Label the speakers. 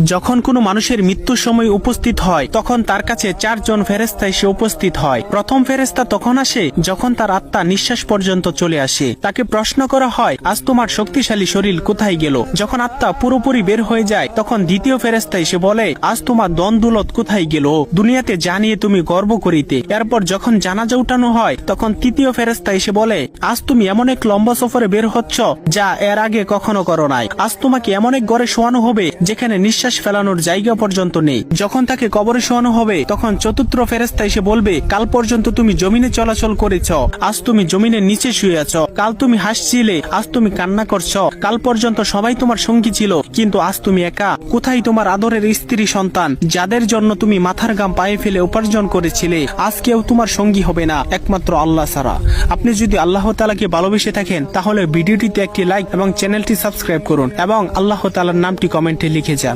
Speaker 1: যখন কোনো মানুষের মৃত্যুর সময় উপস্থিত হয় তখন তার কাছে 4 জন ফেরেশতা এসে উপস্থিত হয়। প্রথম ফেরেশতা তখন আসে যখন তার আত্মা নিঃশ্বাস পর্যন্ত চলে আসে। তাকে প্রশ্ন করা হয়, আজ তোমার শক্তিশালী শরীর কোথায় গেল? যখন আত্মা পুরোপুরি বের হয়ে যায় তখন দ্বিতীয় ফেরেশতা এসে বলে, আজ তোমার দন-দৌলত কোথায় গেল? দুনিয়াতে জানিয়ে তুমি গর্ব করিতে। এরপর যখন জানাজা উঠানো হয় তখন তৃতীয় ফেরেশতা এসে বলে, আজ তুমি এমন এক লম্বা সফরে বের হচ্ছ যা এর আগে কখনো করো নাই। আজ তোমাকে এমন এক ঘরে শোয়ানো হবে যেখানে নিঃশ্বাস ফেলানোর জায়গা পর্যন্ত নেই। যখন তাকে কবরে শোয়ানো হবে তখন চতুর্থ ফেরেশতা এসে বলবে, কাল পর্যন্ত তুমি জমিনে চলাচল করেছ, আজ তুমি জমিনের নিচে শুয়ে আছো। কাল তুমি হাসছিলে, আজ তুমি কান্না করছ। কাল পর্যন্ত সবাই তোমার সঙ্গী ছিল, কিন্তু আজ তুমি একা। কোথায় তোমার আদরের স্ত্রী সন্তান যাদের জন্য তুমি মাথার ঘাম পায়ে ফেলে উপার্জন করেছিলে? আজ কেউ তোমার সঙ্গী হবে না একমাত্র আল্লাহ ছাড়া। আপনি যদি আল্লাহ তাআলাকে ভালোবেসে থাকেন তাহলে ভিডিওটিতে একটি লাইক এবং চ্যানেলটি সাবস্ক্রাইব করুন এবং আল্লাহ তাআলার নামটি কমেন্টে লিখে যান।